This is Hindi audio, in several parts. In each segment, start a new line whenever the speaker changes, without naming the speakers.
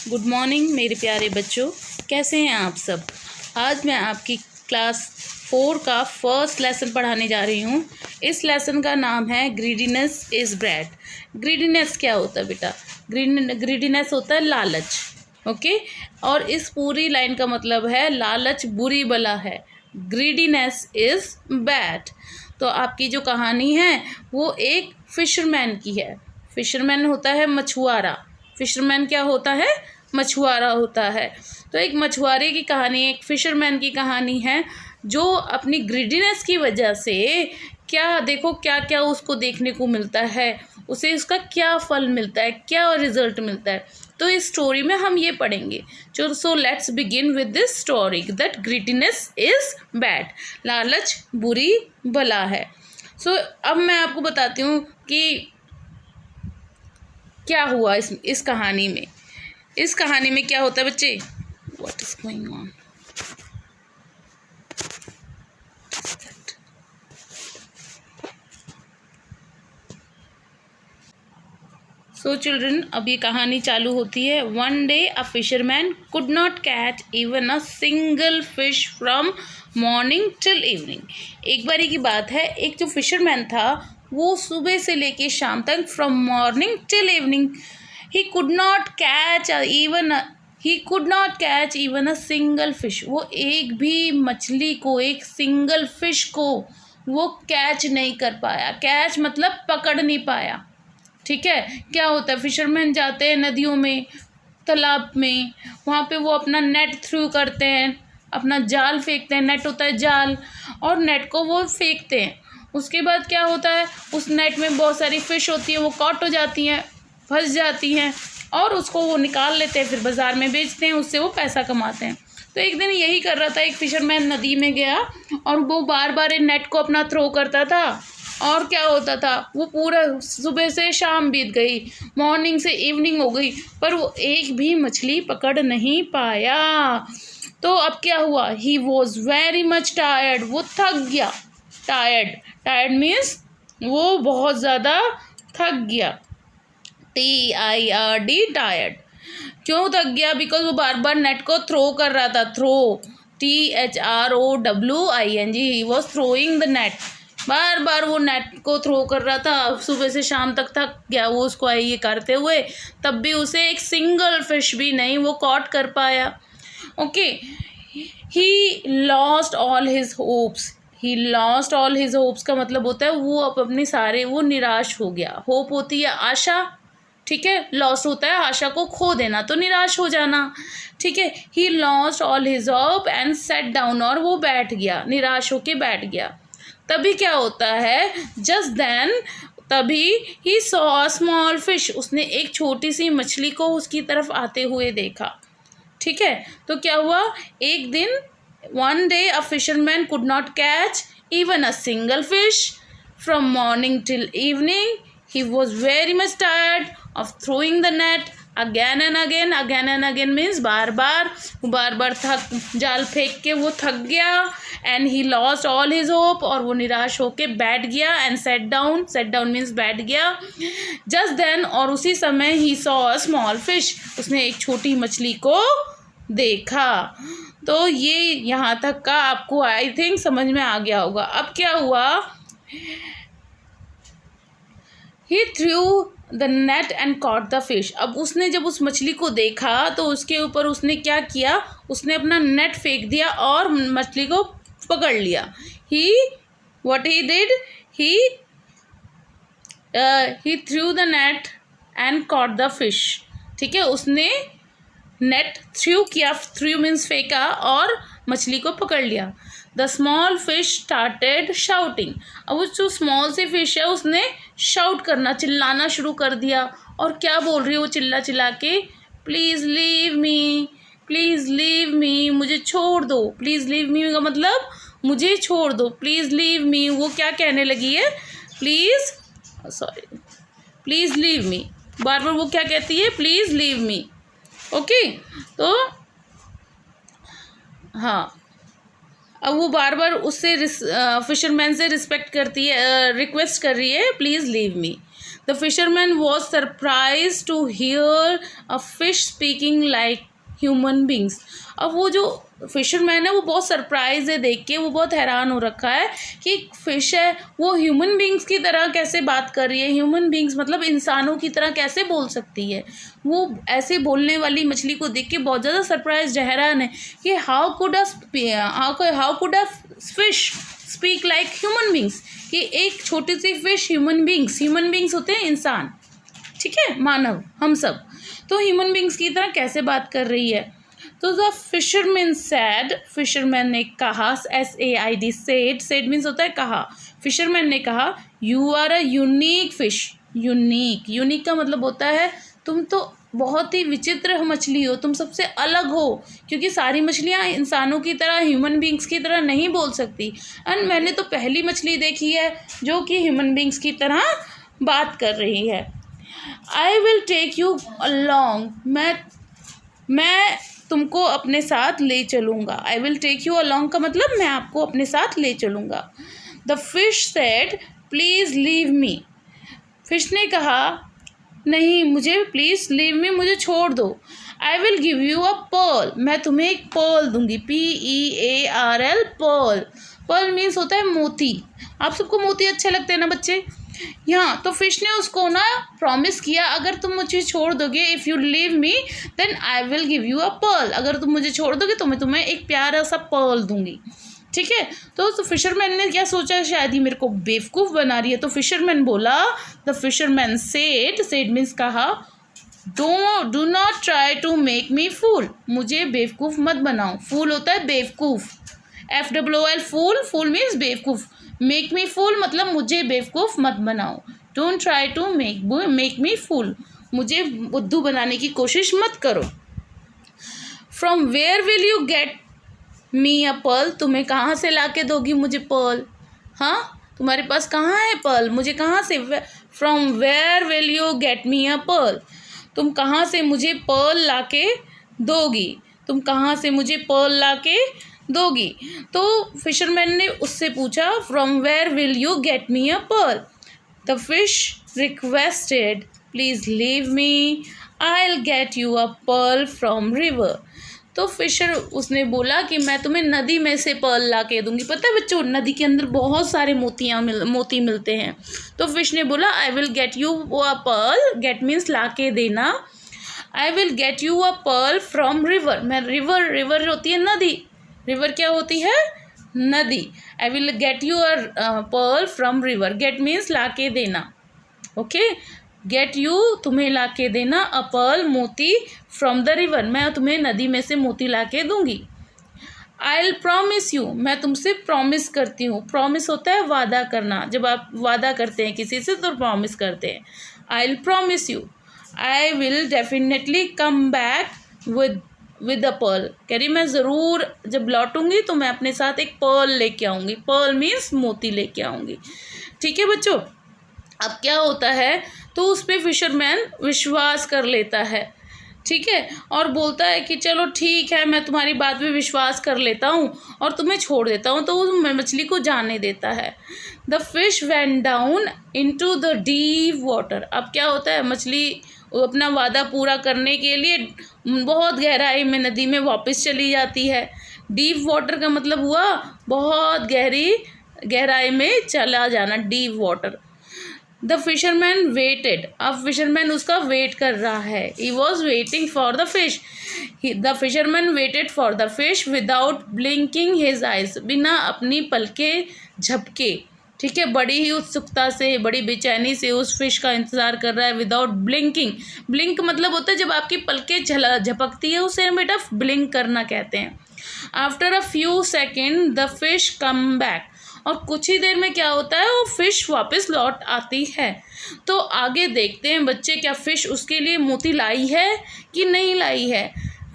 गुड मॉर्निंग मेरे प्यारे बच्चों, कैसे हैं आप सब। आज मैं आपकी क्लास 4 का फर्स्ट लेसन पढ़ाने जा रही हूँ। इस लेसन का नाम है ग्रीडीनेस इज़ बैड। ग्रीडीनेस क्या होता है बेटा? ग्रीडीनेस होता है लालच। ओके, और इस पूरी लाइन का मतलब है लालच बुरी बला है। Greediness is bad. तो आपकी जो कहानी है वो एक फिशरमैन की है। फिशरमैन होता है मछुआरा। फिशरमैन क्या होता है? मछुआरा होता है। तो एक मछुआरे की कहानी, एक फिशरमैन की कहानी है जो अपनी ग्रीडीनेस की वजह से क्या देखो क्या क्या उसको देखने को मिलता है, उसे उसका क्या फल मिलता है, क्या रिजल्ट मिलता है। तो इस स्टोरी में हम ये पढ़ेंगे। So let's begin with this story that greediness is bad. लालच बुरी बला है। सो अब मैं आपको बताती हूँ कि क्या हुआ इस कहानी में। इस कहानी में क्या होता है बच्चे? What is going on? So children, अब ये कहानी चालू होती है। One day a fisherman could not catch even a single fish from morning till evening. एक बारी की बात है, एक जो फिशरमैन था वो सुबह से लेके शाम तक from morning till evening he could not catch even a single fish. वो एक भी मछली को, एक सिंगल फिश को वो कैच नहीं कर पाया। कैच मतलब पकड़ नहीं पाया। ठीक है, क्या होता है, फिशरमैन जाते हैं नदियों में, तालाब में, वहाँ पे वो अपना नेट थ्रू करते हैं, अपना जाल फेंकते हैं। नेट होता है जाल, और नेट को वो फेंकते हैं। उसके बाद क्या होता है, उस नेट में बहुत सारी फिश होती है, वो कॉट हो जाती हैं, फंस जाती हैं, और उसको वो निकाल लेते हैं, फिर बाज़ार में बेचते हैं, उससे वो पैसा कमाते हैं। तो एक दिन यही कर रहा था, एक फिशरमैन नदी में गया और वो बार बार नेट को अपना थ्रो करता था। और क्या होता था, वो पूरा सुबह से शाम बीत गई, मॉर्निंग से इवनिंग हो गई, पर वो एक भी मछली पकड़ नहीं पाया। तो अब क्या हुआ, he was very much tired. वो थक गया। टायर्ड मीन्स वो बहुत ज़्यादा थक गया। TIRD, tired. क्यों थक गया? बिकॉज वो बार बार नेट को थ्रो कर रहा था। Throw, THROWING, he was throwing the net. बार बार वो नेट को थ्रो कर रहा था, सुबह से शाम तक थक गया वो उसको ये करते हुए, तब भी उसे एक सिंगल फिश भी नहीं वो कॉट कर पाया। Okay, he lost all his hopes का मतलब होता है वो अपने सारे, वो निराश हो गया। होप होती है आशा, ठीक है। लॉस्ट होता है आशा को खो देना, तो निराश हो जाना, ठीक है। He lost all his hope and set down, और वो बैठ गया, निराश होके बैठ गया। तभी क्या होता है, जस्ट देन, तभी he saw a small fish, उसने एक छोटी सी मछली को उसकी तरफ आते हुए देखा। ठीक है, तो क्या हुआ, एक दिन, one day a fisherman could not catch even a single fish from morning till evening. He was very much tired of throwing the net again and again. Again and again means बार बार थक, जाल फेंक के वो थक गया। And he lost all his hope, और वो निराश होके बैठ गया। And sat down means बैठ गया। Just then, और उसी समय, he saw a small fish, उसने एक छोटी मछली को देखा। तो ये यहाँ तक का आपको आई थिंक समझ में आ गया होगा। अब क्या हुआ, He threw the net and caught the fish. अब उसने जब उस मछली को देखा तो उसके ऊपर उसने क्या किया, उसने अपना नेट फेंक दिया और मछली को पकड़ लिया। What he did, he threw the net and caught the fish. ठीक है, उसने नेट थ्रू किया, थ्रू मीन्स फेंका, और मछली को पकड़ लिया। The small fish started shouting. अब वो जो स्मॉल सी फिश है उसने शाउट करना, चिल्लाना शुरू कर दिया। और क्या बोल रही है वो चिल्ला के, प्लीज़ लीव मी, मुझे छोड़ दो। प्लीज़ लीव मी का मतलब मुझे छोड़ दो, प्लीज़ लीव मी। वो क्या कहने लगी है, प्लीज़ लीव मी। बार बार वो क्या कहती है, प्लीज़ लीव मी। ओके, तो हाँ, अब वो बार बार उससे फिशरमैन से रिस्पेक्ट करती है, रिक्वेस्ट कर रही है, please leave me. The fisherman was surprise to hear a fish speaking like human beings. अब वो जो फिशरमैन है वो बहुत सरप्राइज है देख के, वो बहुत हैरान हो रखा है कि फिश है वो ह्यूमन बींग्स की तरह कैसे बात कर रही है। ह्यूमन बींग्स मतलब इंसानों की तरह कैसे बोल सकती है। वो ऐसे बोलने वाली मछली को देख के बहुत ज़्यादा सरप्राइज हैरान है कि how could a fish speak like human beings, कि एक छोटी सी फिश ह्यूमन बींग्स होते हैं इंसान, ठीक है, मानव, हम सब, तो ह्यूमन बींग्स की तरह कैसे बात कर रही है। तो द फिशरमैन सैड, फिशरमैन ने कहा, SAID सेड मीन्स होता है कहा। फिशरमैन ने कहा you are a unique fish. Unique का मतलब होता है तुम तो बहुत ही विचित्र मछली हो, तुम सबसे अलग हो, क्योंकि सारी मछलियाँ इंसानों की तरह ह्यूमन बींग्स की तरह नहीं बोल सकती। एंड मैंने तो पहली मछली देखी है जो कि ह्यूमन बींग्स की तरह बात कर रही है। I will take you along, मैं तुमको अपने साथ ले चलूँगा। I will take you along का मतलब मैं आपको अपने साथ ले चलूँगा। The fish said please leave me. Fish ने कहा नहीं, मुझे प्लीज़ लीव मी, मुझे छोड़ दो। I will give you a pearl, मैं तुम्हें एक पर्ल दूंगी, PEARL, पर्ल। पर्ल मीन्स होता है मोती। आप सबको मोती अच्छे लगते हैं ना बच्चे। यहाँ तो फिश ने उसको ना प्रॉमिस किया, अगर तुम मुझे छोड़ दोगे, if you leave me then I will give you a pearl, अगर तुम मुझे छोड़ दोगे तो मैं तुम्हें एक प्यारा सा पर्ल दूंगी, ठीक है। तो फिशरमैन ने क्या सोचा, शायद ही मेरे को बेवकूफ़ बना रही है, तो फिशरमैन बोला, द फिशरमैन सेड मीन्स कहा, do not try to make me fool, मुझे बेवकूफ़ मत बनाओ। फूल होता है बेवकूफ़, FOOL, फूल मीन्स बेवकूफ़। मेक मी फूल मतलब मुझे बेवकूफ़ मत बनाओ। Don't try to make me fool, मुझे बुद्धू बनाने की कोशिश मत करो। From where will you get me a pearl, तुम्हें कहाँ से ला के दोगी मुझे पर्ल, हाँ तुम्हारे पास कहाँ है पर्ल, मुझे कहाँ से। From where will you get me a pearl, तुम कहाँ से मुझे पर्ल ला के दोगी, तुम कहाँ से मुझे पर्ल ला के दोगी। तो फिशरमैन ने उससे पूछा from where will you get me a pearl. The fish requested please leave me, I will get you a pearl from river. तो फिशर उसने बोला कि मैं तुम्हें नदी में से पर्ल ला के दूंगी। पता है बच्चों, नदी के अंदर बहुत सारे मोती मिलते हैं। तो फिश ने बोला I will get you a pearl, get means ला के देना, I will get you a pearl from river. मैं रिवर होती है नदी, रिवर क्या होती है, नदी। I will get you a pearl from river, get means ला के देना, ओके। गेट यू तुम्हें ला के देना, अ पर्ल मोती, फ्रॉम द रिवर मैं तुम्हें नदी में से मोती ला के दूंगी। आई विल प्रॉमिस यू, मैं तुमसे प्रॉमिस करती हूँ। प्रॉमिस होता है वादा करना, जब आप वादा करते हैं किसी से तो प्रॉमिस करते हैं। I will promise you, I will definitely come back with a pearl, कह रही मैं ज़रूर जब लौटूंगी तो मैं अपने साथ एक पर्ल लेके आऊँगी। पर्ल मीन्स मोती लेके आऊँगी, ठीक है बच्चों। अब क्या होता है, तो उस पर फिशरमैन विश्वास कर लेता है, ठीक है, और बोलता है कि चलो ठीक है, मैं तुम्हारी बात पे विश्वास कर लेता हूँ और तुम्हें छोड़ देता हूँ। तो उस मछली को जाने देता है। The fish went down into the deep water. अब क्या होता है, मछली अपना वादा पूरा करने के लिए बहुत गहराई में नदी में वापस चली जाती है। डीप वाटर का मतलब हुआ बहुत गहराई में चला जाना, deep water. The fisherman waited, अब फिशरमैन उसका वेट कर रहा है। He was waiting for the fish, the fisherman waited for the fish without blinking his eyes, बिना अपनी पलके झपके, ठीक है, बड़ी ही उत्सुकता से, बड़ी बेचैनी से उस फिश का इंतज़ार कर रहा है। विदाउट ब्लिंकिंग, ब्लिंक मतलब होता है जब आपकी पलके झपकती है, उसे बेटा ब्लिंक करना कहते हैं। After a few second the fish come back, और कुछ ही देर में क्या होता है, वो फिश वापस लौट आती है। तो आगे देखते हैं बच्चे, क्या फिश उसके लिए मोती लाई है कि नहीं लाई है।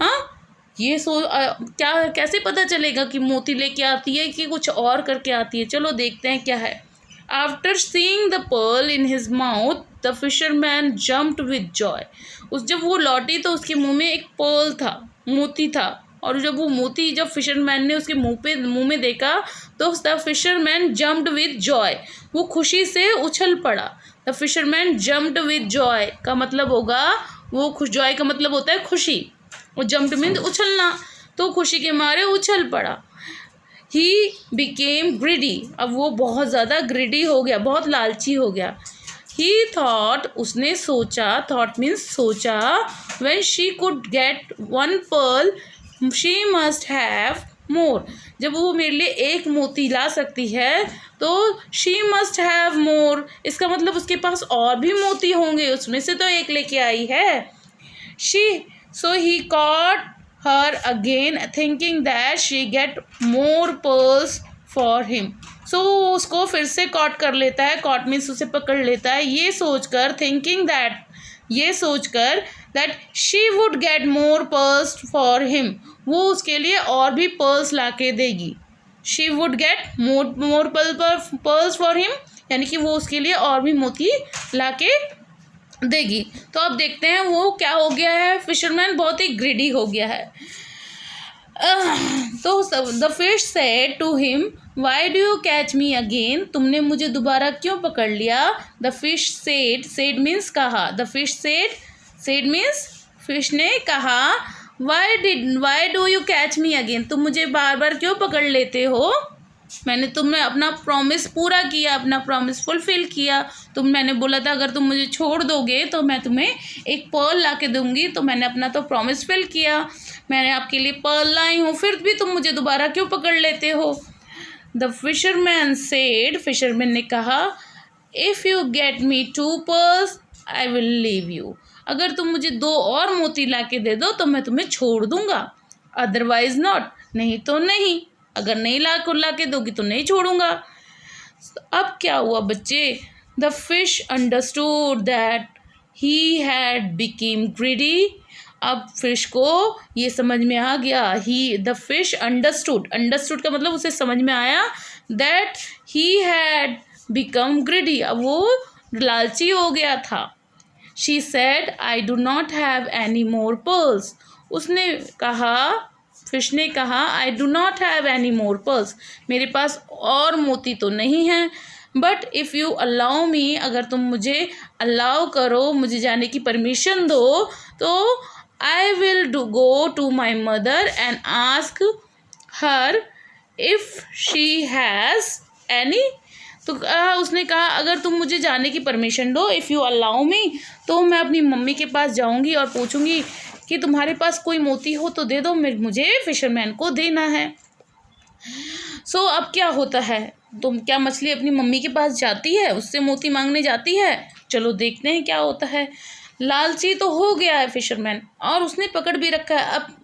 हाँ, ये क्या कैसे पता चलेगा कि मोती लेके आती है कि कुछ और करके आती है। चलो देखते हैं क्या है। After seeing the pearl in his mouth the fisherman jumped with joy. जब वो लौटी तो उसके मुंह में एक पर्ल था, मोती था, और जब वो मोती जब फिशरमैन ने उसके मुंह में देखा तो the fisherman jumped with Joy, वो खुशी से उछल पड़ा। The fisherman jumped with Joy का मतलब होगा वो खुश, जॉय का मतलब होता है खुशी, और जम्प्ड मीन्स उछलना, तो खुशी के मारे उछल पड़ा। ही बिकेम ग्रिडी, अब वो बहुत ज़्यादा ग्रिडी हो गया, बहुत लालची हो गया। ही थॉट, उसने सोचा, थॉट मीन्स सोचा, when she could get one pearl she must have more, जब वो मेरे लिए एक मोती ला सकती है तो शी मस्ट हैव मोर, इसका मतलब उसके पास और भी मोती होंगे, उसमें से तो एक लेके आई है। So he caught her again thinking that she get more pearls for him. So उसको फिर से कॉट कर लेता है, कॉट मीन्स उसे पकड़ लेता है, ये सोचकर thinking that, ये सोचकर that she would get more pearls for him, वो उसके लिए और भी pearls ला के देगी। she would get more pearls for him, यानी कि वो उसके लिए और भी मोती ला के देगी। तो अब देखते हैं वो क्या हो गया है, फिशरमैन बहुत ही ग्रीडी हो गया है। तो the fish said to him why do you catch me again, तुमने मुझे दोबारा क्यों पकड़ लिया। The fish said, said means कहा, the fish said means fish ने कहा, why do you catch me again, तुम मुझे बार बार क्यों पकड़ लेते हो, मैंने तुम्हें अपना प्रॉमिस पूरा किया, अपना प्रॉमिस फुलफिल किया, मैंने बोला था अगर तुम मुझे छोड़ दोगे तो मैं तुम्हें एक पर्ल ला के दूंगी, तो मैंने अपना तो प्रॉमिस फिल किया, मैंने आपके लिए पर्ल लाई हूँ, फिर भी तुम मुझे दोबारा क्यों पकड़ लेते हो। द फिशरमैन सेड, फिशरमैन ने कहा, if you get me 2 pearls I will leave you, अगर तुम मुझे 2 और मोती ला के दे दो तो मैं तुम्हें छोड़ दूंगा, अदरवाइज नॉट, नहीं तो नहीं, अगर नहीं ला के दोगी तो नहीं छोड़ूंगा। अब क्या हुआ बच्चे, the fish understood that he had became greedy, अब फिश को ये समझ में आ गया, द फिश अंडरस्टूड का मतलब उसे समझ में आया, that he had become greedy, अब वो लालची हो गया था। She said I do not have any more pearls, उसने कहा, फिश ने कहा, I do not have any more pearls, मेरे पास और मोती तो नहीं हैं, but if you allow me, अगर तुम मुझे अलाउ करो, मुझे जाने की परमिशन दो, तो I will go to my mother and ask her if she has any, तो उसने कहा अगर तुम मुझे जाने की परमिशन दो, इफ़ यू अलाउ मी, तो मैं अपनी मम्मी के पास जाऊंगी और पूछूंगी कि तुम्हारे पास कोई मोती हो तो दे दो, मुझे फिशरमैन को देना है। सो अब क्या होता है, तुम क्या मछली अपनी मम्मी के पास जाती है, उससे मोती मांगने जाती है, चलो देखते हैं क्या होता है। लालची तो हो गया है फिशरमैन और उसने पकड़ भी रखा है, अब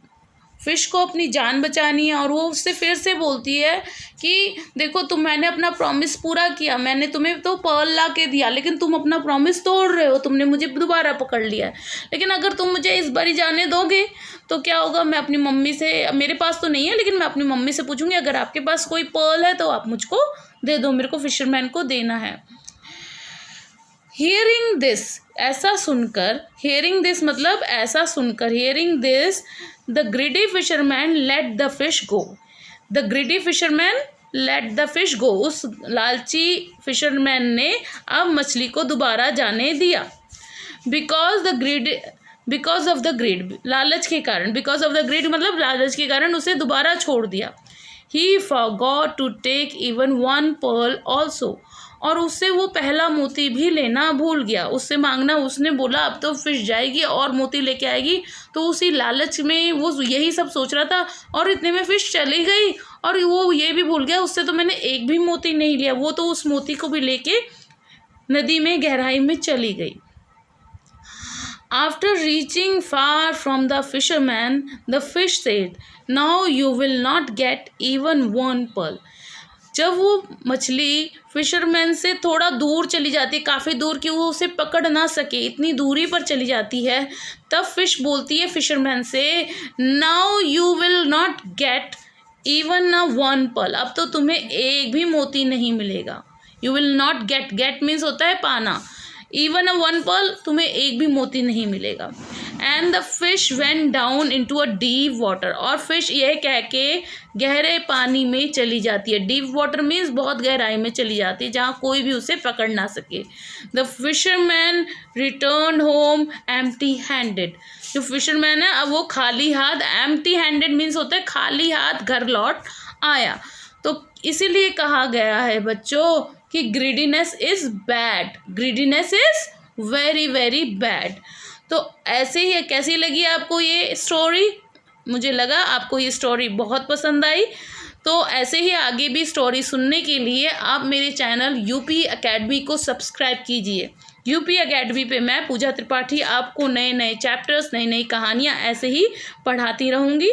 फिश को अपनी जान बचानी है, और वो उससे फिर से बोलती है कि देखो मैंने अपना प्रॉमिस पूरा किया, मैंने तुम्हें तो पर्ल ला के दिया, लेकिन तुम अपना प्रॉमिस तोड़ रहे हो, तुमने मुझे दोबारा पकड़ लिया है, लेकिन अगर तुम मुझे इस बारी जाने दोगे तो क्या होगा, मैं अपनी मम्मी से, मेरे पास तो नहीं है लेकिन मैं अपनी मम्मी से पूछूंगी, अगर आपके पास कोई पर्ल है तो आप मुझको दे दो, मेरे को फिशरमैन को देना है। हियरिंग दिस, ऐसा सुनकर, हियरिंग दिस मतलब ऐसा सुनकर, hearing this the greedy fisherman let the fish go, the greedy fisherman let the fish go, उस लालची फिशरमैन ने अब मछली को दोबारा जाने दिया। बिकॉज ऑफ द ग्रीड, लालच के कारण, बिकॉज ऑफ द ग्रीड मतलब लालच के कारण उसे दोबारा छोड़ दिया। He forgot to take even 1 pearl also, और उससे वो पहला मोती भी लेना भूल गया, उससे मांगना, उसने बोला अब तो फिश जाएगी और मोती लेके आएगी, तो उसी लालच में वो यही सब सोच रहा था, और इतने में फिश चली गई और वो ये भी भूल गया उससे तो मैंने एक भी मोती नहीं लिया, वो तो उस मोती को भी लेके नदी में गहराई में चली गई। After reaching far from the fisherman, the fish said, "Now you will not get even 1 pearl." जब वो मछली फिशरमैन से थोड़ा दूर चली जाती है, काफ़ी दूर कि वो उसे पकड़ ना सके, इतनी दूरी पर चली जाती है, तब फिश बोलती है फिशरमैन से, now you will not get even 1 pearl, अब तो तुम्हें एक भी मोती नहीं मिलेगा। You will not get, get means होता है पाना, इवन 1 pearl, तुम्हें एक भी मोती नहीं मिलेगा। And the fish went down into a deep water, और फिश ये कह के गहरे पानी में चली जाती है। डीप वाटर मीन्स बहुत गहराई में चली जाती है जहाँ कोई भी उसे पकड़ ना सके। The fisherman return home empty handed, जो फिशरमैन है अब वो खाली हाथ, एम्प्टी हैंडेड मीन्स होता है खाली हाथ घर लौट आया। तो इसीलिए कहा गया है बच्चों कि greediness is bad, greediness is very very bad. तो ऐसे ही कैसी लगी आपको ये स्टोरी? मुझे लगा आपको ये स्टोरी बहुत पसंद आई। तो ऐसे ही आगे भी स्टोरी सुनने के लिए आप मेरे चैनल यूपी एकेडमी को सब्सक्राइब कीजिए। यूपी एकेडमी पे मैं पूजा त्रिपाठी आपको नए नए चैप्टर्स, नई नई कहानियाँ ऐसे ही पढ़ाती रहूँगी।